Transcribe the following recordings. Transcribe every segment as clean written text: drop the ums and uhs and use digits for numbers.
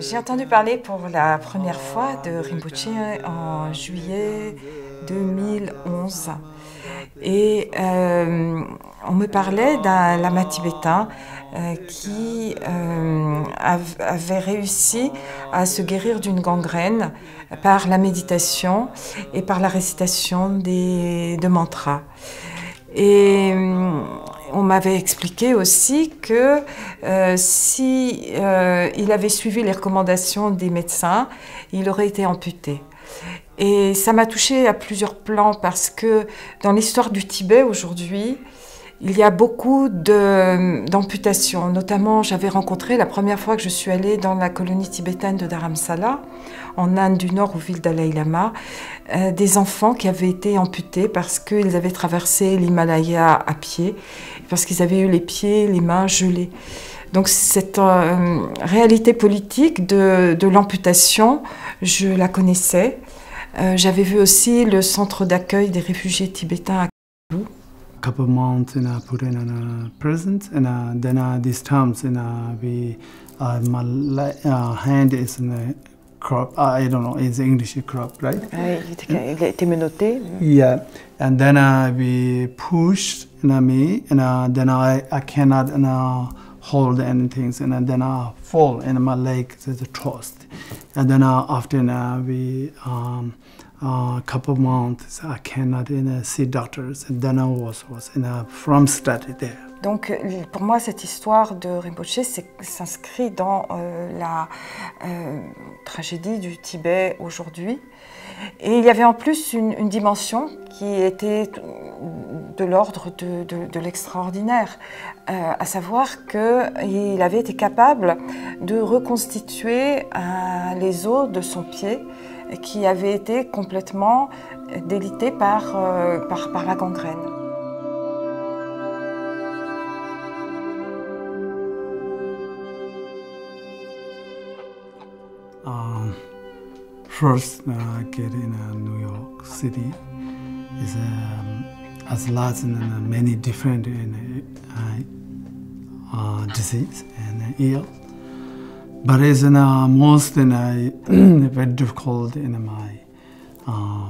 J'ai entendu parler pour la première fois de Rinpoché en juillet 2011 et on me parlait d'un lama tibétain qui avait réussi à se guérir d'une gangrène par la méditation et par la récitation de mantras. Et on m'avait expliqué aussi que si il avait suivi les recommandations des médecins, il aurait été amputé. Et ça m'a touchée à plusieurs plans parce que dans l'histoire du Tibet aujourd'hui, il y a beaucoup d'amputations. Notamment, j'avais rencontré la première fois que je suis allée dans la colonie tibétaine de Dharamsala, en Inde du Nord, où vit le Dalai Lama, des enfants qui avaient été amputés parce qu'ils avaient traversé l'Himalaya à pied, parce qu'ils avaient eu les pieds, les mains gelés. Donc cette réalité politique de l'amputation, je la connaissais. J'avais vu aussi le centre d'accueil des réfugiés tibétains à Kalu. Couple months put in a present and then these times my hand is in a crop. I don't know, it's English crop, right? Il a été menotté. Yeah, and then we pushed me and then I cannot hold anything and then I fall and my leg is tossed and then after we couple months I cannot see doctors and then I was from study there. Donc pour moi cette histoire de Rinpoché s'inscrit dans la tragédie du Tibet aujourd'hui. Et il y avait en plus une dimension qui était de l'ordre de l'extraordinaire, à savoir qu'il avait été capable de reconstituer les os de son pied qui avait été complètement délité par la gangrène. First, get in New York City is as large and many different disease and ill, but it's most very difficult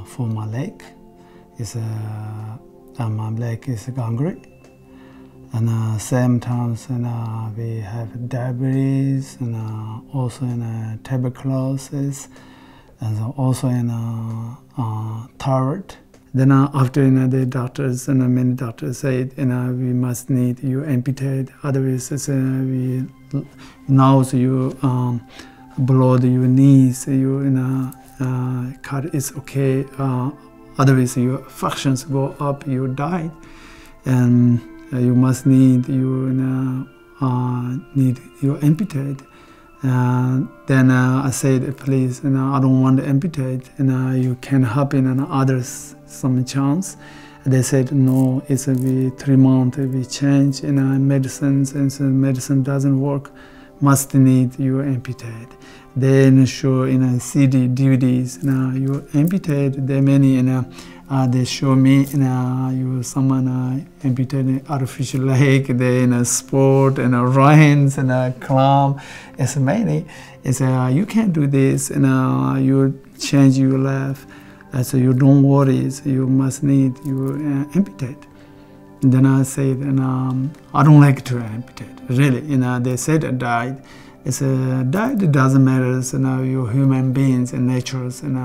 for my leg. Is my leg is gangrene, and same times we have diabetes and also tuberculosis. And also thyroid. Then after the doctors and many doctors said we must need you amputate. Otherwise now you below your knees you cut is okay. Otherwise your functions go up. You die, and you must need you amputate. Then I said, please, I don't want to amputate, and you can help others some chance. They said, no, it's 3 months, we change medicines, and so medicine doesn't work, must need you amputate. Then show CD, DVDs, you amputate, there many, they show me you someone amputating artificial leg, they in a sport and runs and climb. It's many. It's you can't do this and you change your life. So you don't worry. So you must need you amputate. And then I said, I don't like to amputate. Really, they said I died. It's died. It doesn't matter. So now you're human beings and natures and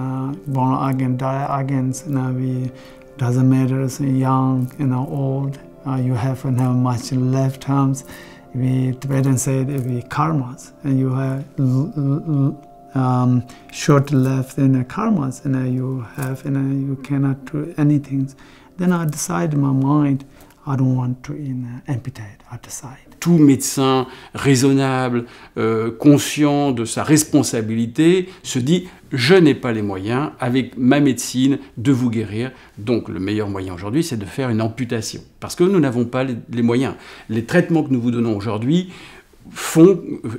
born again, die again. So we doesn't matter. So young, old. You have much lifetimes. We Tibetans said we karmas, and you have short left in karmas, and you have you cannot do anything. Then I decided in my mind, I don't want to amputate. I decide. Tout médecin raisonnable, conscient de sa responsabilité, se dit « je n'ai pas les moyens, avec ma médecine, de vous guérir ». Donc le meilleur moyen aujourd'hui, c'est de faire une amputation. Parce que nous n'avons pas les moyens. Les traitements que nous vous donnons aujourd'hui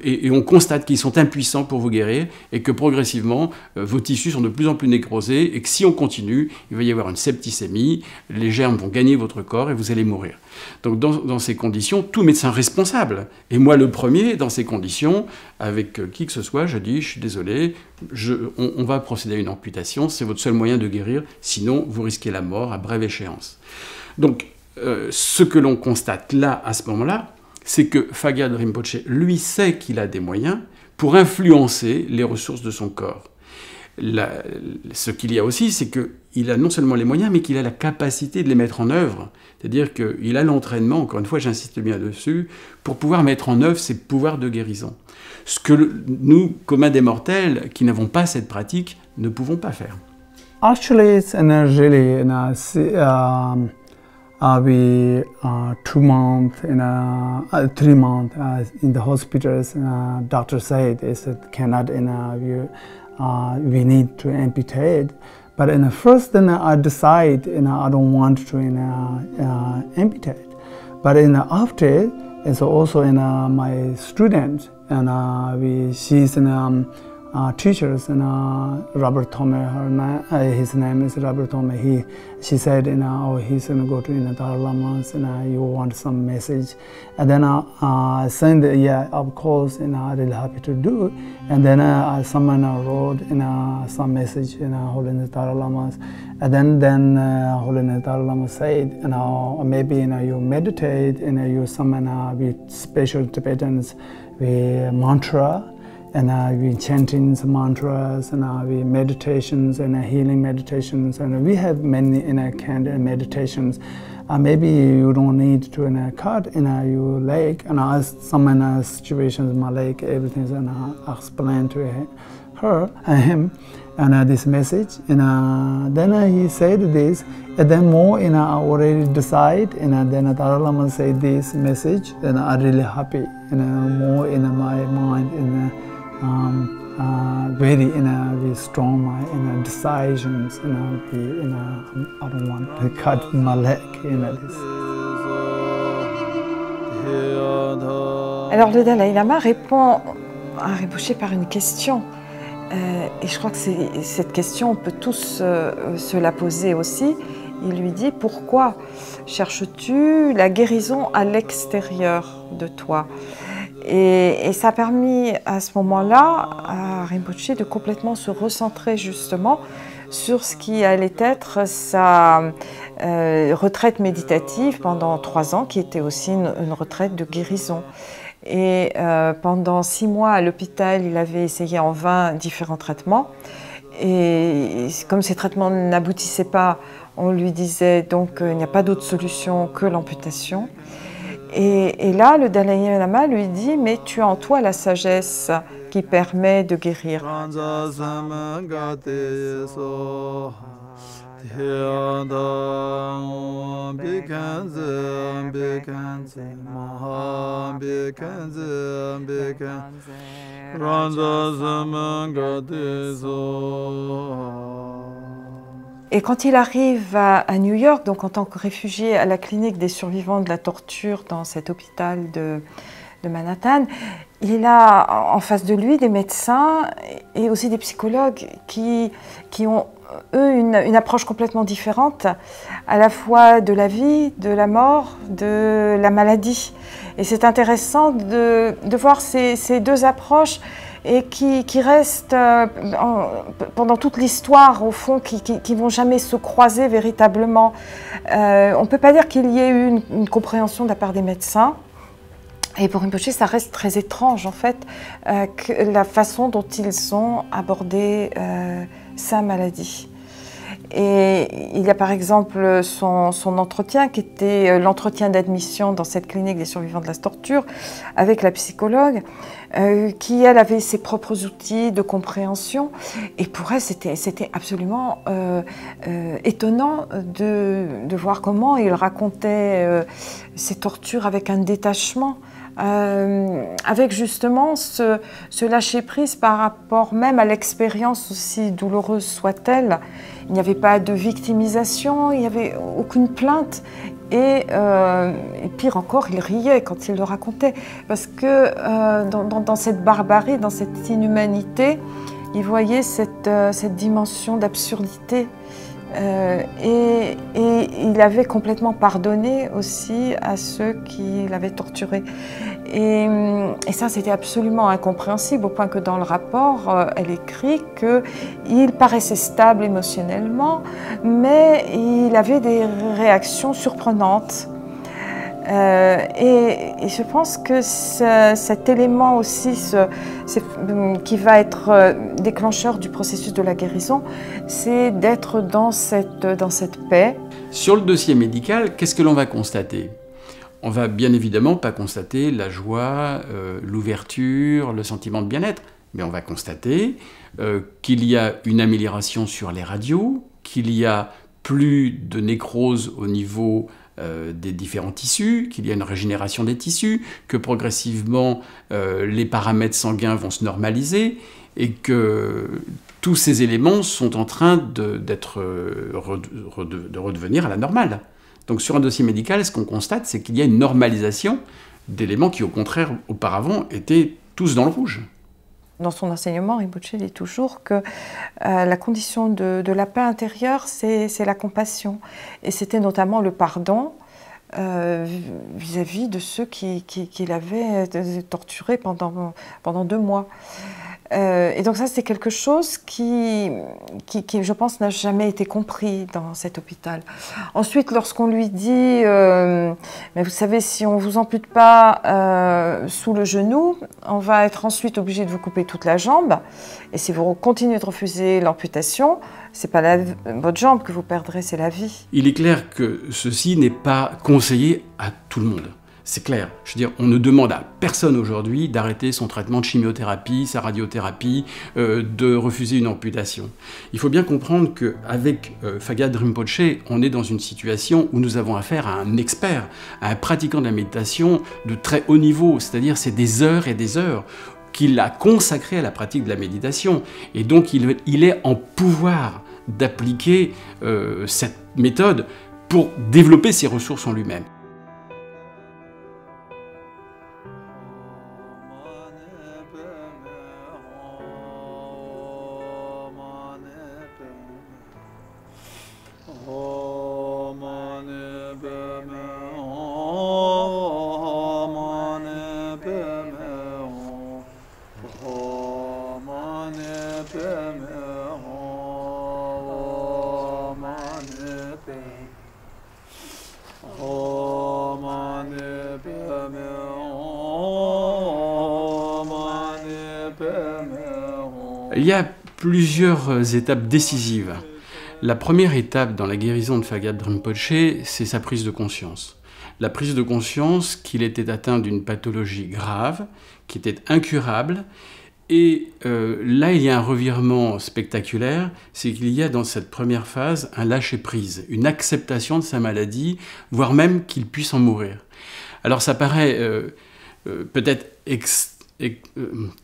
et on constate qu'ils sont impuissants pour vous guérir et que progressivement, vos tissus sont de plus en plus nécrosés et que si on continue, il va y avoir une septicémie, les germes vont gagner votre corps et vous allez mourir. Donc dans ces conditions, tout médecin responsable, et moi le premier, dans ces conditions, avec qui que ce soit, je dis, je suis désolé, on va procéder à une amputation, c'est votre seul moyen de guérir, sinon vous risquez la mort à brève échéance. Donc ce que l'on constate là, à ce moment-là, c'est que Phagad Rinpoche, lui, sait qu'il a des moyens pour influencer les ressources de son corps. Ce qu'il y a aussi, c'est qu'il a non seulement les moyens, mais qu'il a la capacité de les mettre en œuvre. C'est-à-dire qu'il a l'entraînement, encore une fois, j'insiste bien dessus, pour pouvoir mettre en œuvre ses pouvoirs de guérison. Ce que nous, communs des mortels, qui n'avons pas cette pratique, ne pouvons pas faire. Actually, it's really we 2 months and 3 months in the hospitals. Doctor said cannot we need to amputate. But in the first, then I decide I don't want to amputate. But in the after, it's also my student and she's teachers and Robert Thome, his name is Robert Thome. She said, he's gonna go to Dalai Lama's and you want some message. And then I sent, yeah, of course, and I'm really happy to do. And then someone wrote some message Holiness Dalai Lama's. And then Holiness Dalai Lama said, maybe you meditate and you summon with special Tibetans with mantra. And we chanting some mantras and we meditations and healing meditations and we have many kind of meditations. Maybe you don't need to cut your leg and some situations my leg everything and I explain to her and him and this message and then he said this and then more I already decide and then Dalai Lama said this message and I'm really happy and more in my mind very strong decisions I don't want to cut my leg this. Alors le Dalai Lama répond à Rinpoché par une question et je crois que cette question on peut tous se la poser aussi. Il lui dit pourquoi cherches-tu la guérison à l'extérieur de toi? Et ça a permis à ce moment-là à Rinpoché de complètement se recentrer justement sur ce qui allait être sa retraite méditative pendant 3 ans, qui était aussi une retraite de guérison. Et pendant 6 mois à l'hôpital, il avait essayé en vain différents traitements. Et comme ces traitements n'aboutissaient pas, on lui disait donc il n'y a pas d'autre solution que l'amputation. Et là, le Dalai Lama lui dit, mais tu as en toi la sagesse qui permet de guérir. Et quand il arrive à New York, donc en tant que réfugié à la clinique des survivants de la torture dans cet hôpital de Manhattan, il a en face de lui des médecins et aussi des psychologues qui ont, eux, une approche complètement différente, à la fois de la vie, de la mort, de la maladie. Et c'est intéressant de voir ces 2 approches et qui restent pendant toute l'histoire, au fond, qui vont jamais se croiser véritablement. On ne peut pas dire qu'il y ait eu une compréhension de la part des médecins. Et pour Rinpoché, ça reste très étrange, en fait, la façon dont ils ont abordé sa maladie. Et il y a par exemple son entretien, qui était l'entretien d'admission dans cette clinique des survivants de la torture, avec la psychologue, qui, elle, avait ses propres outils de compréhension. Et pour elle, c'était absolument étonnant de voir comment il racontait ces tortures avec un détachement. Avec justement ce lâcher-prise par rapport même à l'expérience, aussi douloureuse soit-elle. Il n'y avait pas de victimisation, il n'y avait aucune plainte. Et pire encore, il riait quand il le racontait, parce que dans cette barbarie, dans cette inhumanité, il voyait cette dimension d'absurdité. Et il avait complètement pardonné aussi à ceux qui l'avaient torturé. Et ça, c'était absolument incompréhensible, au point que dans le rapport, elle écrit qu'il paraissait stable émotionnellement, mais il avait des réactions surprenantes. Et je pense que cet élément aussi qui va être déclencheur du processus de la guérison, c'est d'être dans cette paix. Sur le dossier médical, qu'est-ce que l'on va constater? On va bien évidemment pas constater la joie, l'ouverture, le sentiment de bien-être, mais on va constater qu'il y a une amélioration sur les radios, qu'il y a plus de nécrose au niveau des différents tissus, qu'il y a une régénération des tissus, que progressivement les paramètres sanguins vont se normaliser et que tous ces éléments sont en train de redevenir à la normale. Donc sur un dossier médical, ce qu'on constate, c'est qu'il y a une normalisation d'éléments qui, au contraire, auparavant, étaient tous dans le rouge. Dans son enseignement, Rinpoché dit toujours que la condition de la paix intérieure, c'est la compassion. Et c'était notamment le pardon vis-à-vis de ceux qui l'avaient torturé pendant 2 mois. Et donc ça, c'est quelque chose qui, je pense, n'a jamais été compris dans cet hôpital. Ensuite, lorsqu'on lui dit mais vous savez, si on ne vous ampute pas sous le genou, on va être ensuite obligé de vous couper toute la jambe. Et si vous continuez de refuser l'amputation, ce n'est pas votre jambe que vous perdrez, c'est la vie. Il est clair que ceci n'est pas conseillé à tout le monde. C'est clair. Je veux dire, on ne demande à personne aujourd'hui d'arrêter son traitement de chimiothérapie, sa radiothérapie, de refuser une amputation. Il faut bien comprendre qu'avec Phagad Rinpoche, on est dans une situation où nous avons affaire à un expert, à un pratiquant de la méditation de très haut niveau, c'est-à-dire c'est des heures et des heures qu'il a consacrées à la pratique de la méditation. Et donc il est en pouvoir d'appliquer cette méthode pour développer ses ressources en lui-même. Il y a plusieurs étapes décisives. La première étape dans la guérison de Phagad Rinpoche, c'est sa prise de conscience. La prise de conscience qu'il était atteint d'une pathologie grave, qui était incurable. Et là, il y a un revirement spectaculaire, c'est qu'il y a dans cette première phase un lâcher-prise, une acceptation de sa maladie, voire même qu'il puisse en mourir. Alors ça paraît peut-être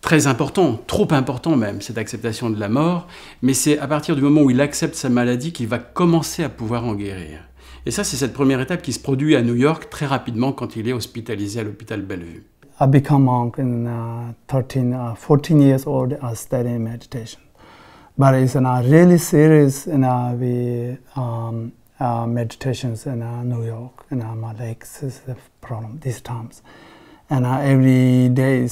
très important, trop important même, cette acceptation de la mort, mais c'est à partir du moment où il accepte sa maladie qu'il va commencer à pouvoir en guérir. Et ça, c'est cette première étape qui se produit à New York très rapidement quand il est hospitalisé à l'hôpital Bellevue. I became monk in 14 years old. I studied meditation, but it's really serious meditations in New York. And my legs is the problem these times. And every day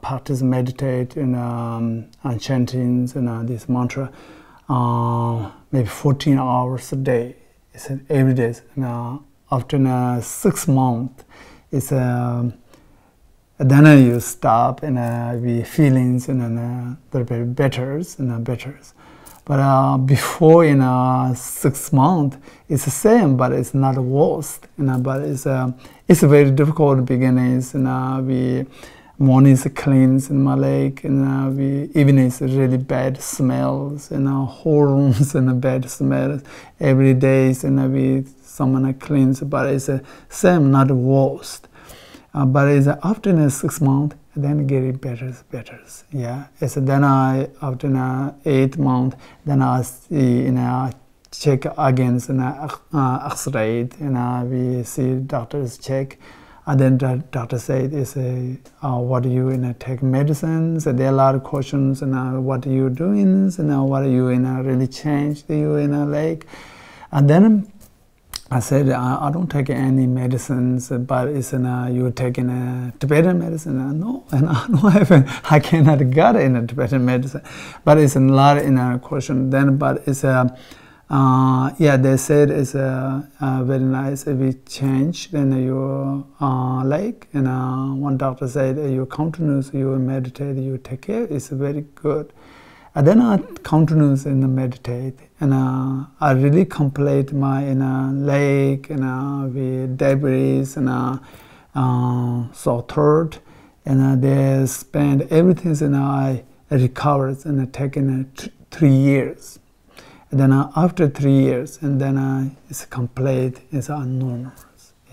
practice meditate and chanting and this mantra, maybe 14 hours a day. It's every day. After 6 months, it's then you stop and be feelings and they're better and better. But before 6 months, it's the same, but it's not worse. But it's very difficult beginnings. Morning is cleans in my leg, and evening is really bad smells, and hormones and bad smells every day. And someone cleans, but it's the same, not worse. But it's after 6 months, then get it better. Yeah. It's then after 8 months, then I see check against X-ray, we see doctors check. And then the doctor said, what do you take medicines? So there are a lot of questions, what are you doing? What are you really changed you like? And then I said, I don't take any medicines, but it's you taking a Tibetan medicine? No, and I cannot get in a Tibetan medicine. But it's a lot in a question then, but it's yeah, they said it's very nice if we change then your like, and one doctor said you continuous, you meditate, you take care, it's very good. And then I continuous and meditate, and I really complete my leg with debris and so third, and they spend everything and I recovered and taken 3 years. And then after 3 years, and then it's complete, it's normal.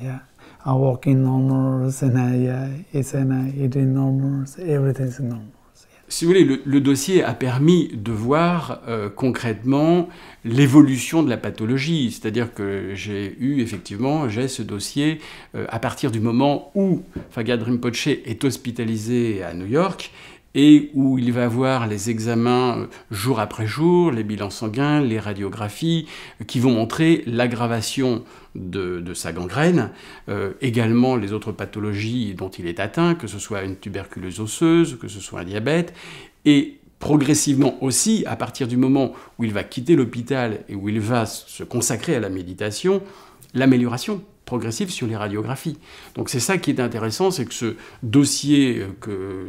Yeah, I walk in normal, and it's eating normal, everything's normal. Si vous voulez, le dossier a permis de voir concrètement l'évolution de la pathologie. C'est-à-dire que j'ai ce dossier à partir du moment où Phagad Rinpoche est hospitalisé à New York et où il va voir les examens jour après jour, les bilans sanguins, les radiographies, qui vont montrer l'aggravation de sa gangrène, également les autres pathologies dont il est atteint, que ce soit une tuberculose osseuse, que ce soit un diabète, et progressivement aussi, à partir du moment où il va quitter l'hôpital et où il va se consacrer à la méditation, l'amélioration progressive sur les radiographies. Donc c'est ça qui est intéressant, c'est que ce dossier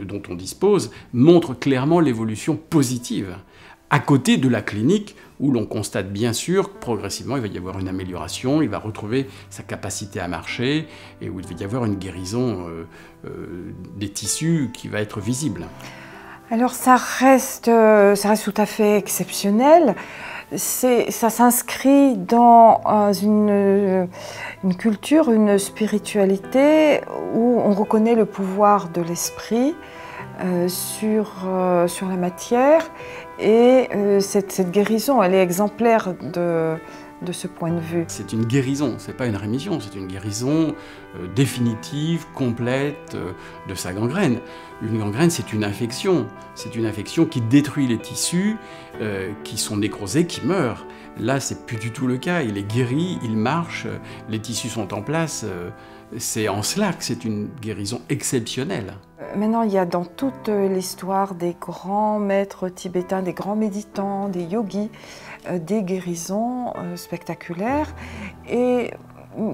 dont on dispose montre clairement l'évolution positive, à côté de la clinique où l'on constate bien sûr que progressivement il va y avoir une amélioration, il va retrouver sa capacité à marcher et où il va y avoir une guérison des tissus qui va être visible. Alors ça reste tout à fait exceptionnel. Ça s'inscrit dans une culture, une spiritualité où on reconnaît le pouvoir de l'esprit sur la matière, et cette guérison, elle est exemplaire de ce point de vue. C'est une guérison, c'est pas une rémission, c'est une guérison définitive, complète de sa gangrène. Une gangrène, c'est une infection qui détruit les tissus, qui sont nécrosés, qui meurent. Là, c'est plus du tout le cas, il est guéri, il marche, les tissus sont en place. C'est en cela que c'est une guérison exceptionnelle. Maintenant, il y a dans toute l'histoire des grands maîtres tibétains, des grands méditants, des yogis, des guérisons spectaculaires, et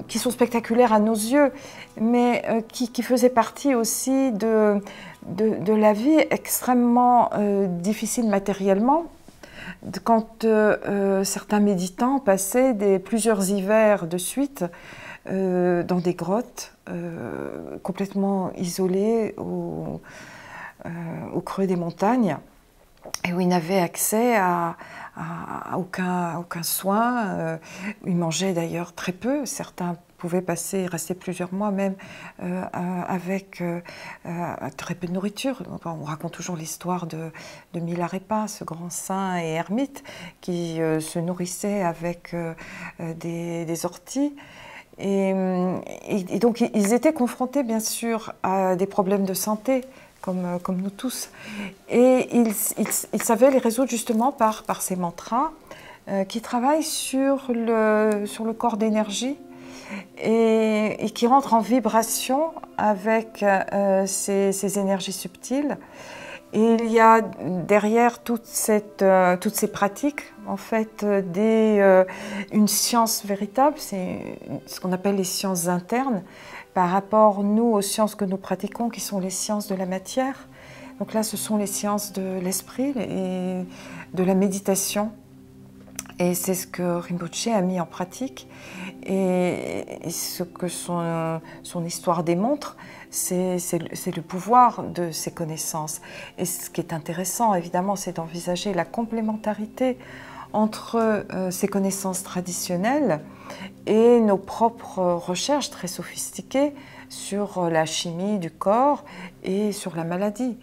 qui sont spectaculaires à nos yeux, mais qui faisaient partie aussi de la vie extrêmement difficile matériellement. Quand certains méditants passaient plusieurs hivers de suite dans des grottes, complètement isolées au creux des montagnes, et où ils n'avaient accès à aucun soin. Ils mangeaient d'ailleurs très peu. Certains pouvaient rester plusieurs mois même avec très peu de nourriture. On raconte toujours l'histoire de Milarepa, ce grand saint et ermite qui se nourrissait avec des orties. Et donc ils étaient confrontés bien sûr à des problèmes de santé, comme nous tous. Et ils savaient les résoudre justement par ces mantras qui travaillent sur le corps d'énergie et qui rentrent en vibration avec ces énergies subtiles. Et il y a derrière toutes ces pratiques, en fait, une science véritable, c'est ce qu'on appelle les sciences internes, par rapport, nous, aux sciences que nous pratiquons, qui sont les sciences de la matière. Donc là, ce sont les sciences de l'esprit et de la méditation. Et c'est ce que Rinpoche a mis en pratique. Et ce que son histoire démontre, c'est le pouvoir de ces connaissances. Et ce qui est intéressant, évidemment, c'est d'envisager la complémentarité entre ces connaissances traditionnelles et nos propres recherches très sophistiquées sur la chimie du corps et sur la maladie.